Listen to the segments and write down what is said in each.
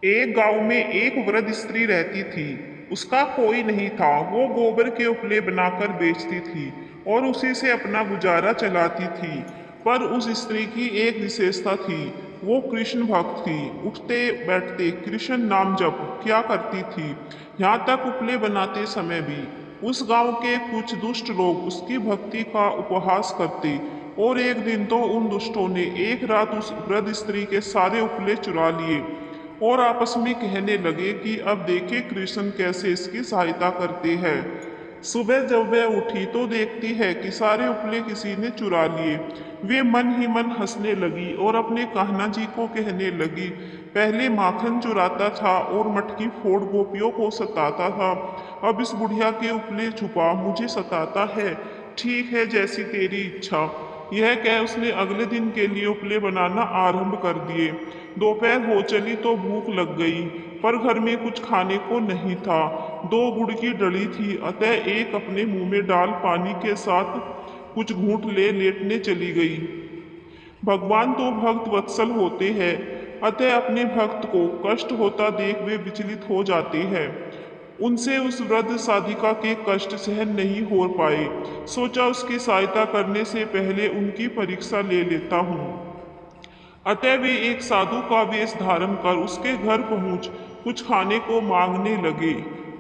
एक गांव में एक वृद्ध स्त्री रहती थी। उसका कोई नहीं था। वो गोबर के उपले बनाकर बेचती थी और उसी से अपना गुजारा चलाती थी। पर उस स्त्री की एक विशेषता थी। वो कृष्ण भक्त थी। उठते बैठते कृष्ण नाम जप क्या करती थी। यहाँ तक उपले बनाते समय भी उस गांव के कुछ दुष्ट लोग उसकी भक्ति का उपहास करते। और एक दिन तो उन दुष्टों ने एक रात उस वृद्ध स्त्री के सारे उपले चुरा लिए और आपस में कहने लगे कि अब देखे कृष्ण कैसे इसकी सहायता करते हैं। सुबह जब वह उठी तो देखती है कि सारे उपले किसी ने चुरा लिए। वे मन ही मन हंसने लगी और अपने कान्हा जी को कहने लगी, पहले माखन चुराता था और मटकी फोड़ गोपियों को सताता था, अब इस बुढ़िया के उपले छुपा मुझे सताता है। ठीक है, जैसी तेरी इच्छा। यह कह उसने अगले दिन के लिए उपले बनाना आरंभ कर दिए। दोपहर हो चली तो भूख लग गई, पर घर में कुछ खाने को नहीं था। दो गुड़ की डली थी, अतः एक अपने मुंह में डाल पानी के साथ कुछ घूंट ले लेटने चली गई। भगवान तो भक्त वत्सल होते हैं, अतः अपने भक्त को कष्ट होता देख वे विचलित हो जाते हैं। उनसे उस वृद्ध साधिका के कष्ट सहन नहीं हो पाए। सोचा उसकी सहायता करने से पहले उनकी परीक्षा ले लेता हूँ। अतः वे एक साधु का वेश धारण कर उसके घर पहुंच कुछ खाने को मांगने लगे।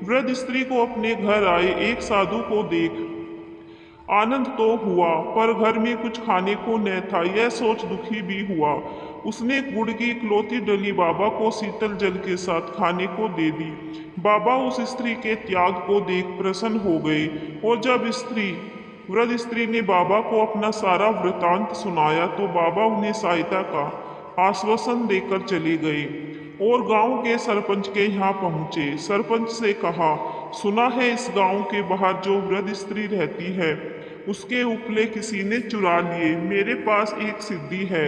वृद्ध स्त्री को अपने घर आए एक साधु को देख आनंद तो हुआ, पर घर में कुछ खाने को न था। यह सोच दुखी भी हुआ। उसने गुड़ की इकलौती डली बाबा को शीतल जल के साथ खाने को दे दी। बाबा उस स्त्री के त्याग को देख प्रसन्न हो गए और जब वृद्ध स्त्री ने बाबा को अपना सारा वृतांत सुनाया तो बाबा उन्हें सहायता का आश्वासन देकर चले गए और गांव के सरपंच के यहाँ पहुंचे। सरपंच से कहा, सुना है इस गांव के बाहर जो वृद्ध स्त्री रहती है उसके उपले किसी ने चुरा लिए। मेरे पास एक सिद्धि है।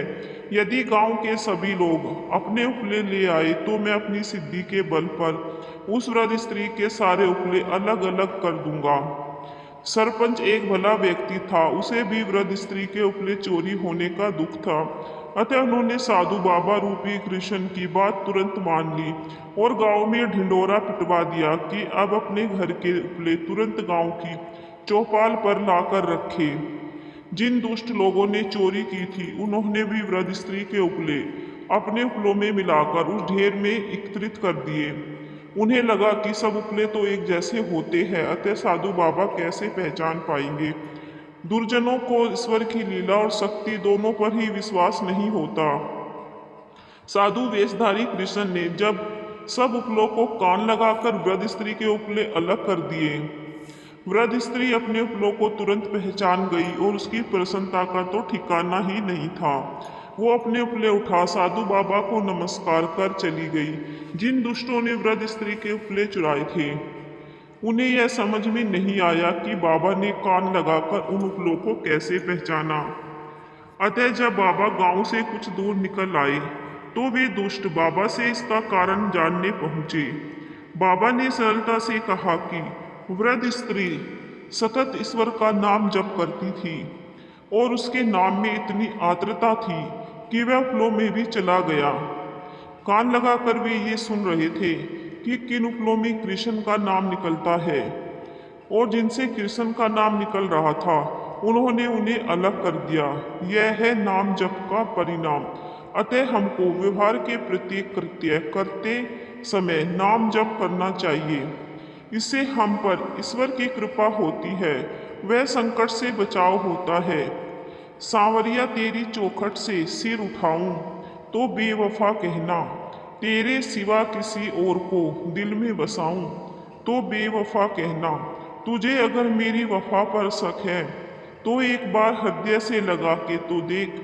यदि गांव के सभी लोग अपने उपले ले आए तो मैं अपनी सिद्धि के बल पर उस वृद्ध स्त्री के सारे उपले अलग अलग कर दूंगा। सरपंच एक भला व्यक्ति था। उसे भी वृद्ध स्त्री के उपले चोरी होने का दुख था। अतः उन्होंने साधु बाबा रूपी कृष्ण की बात तुरंत मान ली और गांव में ढिंडोरा पिटवा दिया कि अब अपने घर के उपले तुरंत गांव की चौपाल पर लाकर रखे। जिन दुष्ट लोगों ने चोरी की थी उन्होंने भी वृद्ध स्त्री के उपले अपने उपलों में मिलाकर उस ढेर में एकत्रित कर दिए। उन्हें लगा कि सब उपले तो एक जैसे होते हैं, अतः साधु बाबा कैसे पहचान पाएंगे। दुर्जनों को ईश्वर की लीला और शक्ति दोनों पर ही विश्वास नहीं होता। साधु वेशधारी कृष्ण ने जब सब उपलों को कान लगाकर वृद्ध स्त्री के उपले अलग कर दिए। वृद्ध स्त्री अपने उपलों को तुरंत पहचान गई और उसकी प्रसन्नता का तो ठिकाना ही नहीं था। वो अपने उपले उठा साधु बाबा को नमस्कार कर चली गई। जिन दुष्टों ने वृद्ध स्त्री के उपले चुराए थे उन्हें यह समझ में नहीं आया कि बाबा ने कान लगाकर उन उपलों को कैसे पहचाना। अतः जब बाबा गांव से कुछ दूर निकल आए तो वे दुष्ट बाबा से इसका कारण जानने पहुंचे। बाबा ने सरलता से कहा कि वृद्ध स्त्री सतत ईश्वर का नाम जप करती थी और उसके नाम में इतनी आर्द्रता थी कि वह उपलों में भी चला गया। कान लगाकर वे ये सुन रहे थे कि किन उपलों में कृष्ण का नाम निकलता है और जिनसे कृष्ण का नाम निकल रहा था उन्होंने उन्हें अलग कर दिया। यह है नाम जप का परिणाम। अतः हमको व्यवहार के प्रत्येक कृत्य करते समय नाम जप करना चाहिए। इससे हम पर ईश्वर की कृपा होती है, वह संकट से बचाव होता है। सांवरिया तेरी चौखट से सिर उठाऊं तो बेवफा कहना, तेरे सिवा किसी और को दिल में बसाऊं तो बेवफा कहना। तुझे अगर मेरी वफा पर शक है तो एक बार हृदय से लगा के तो देख,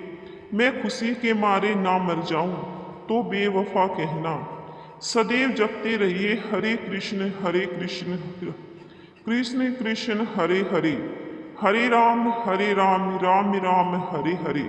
मैं खुशी के मारे ना मर जाऊं तो बेवफा कहना। सदैव जपते रहिए हरे कृष्ण कृष्ण कृष्ण हरे हरे, हरे राम राम राम हरे हरे।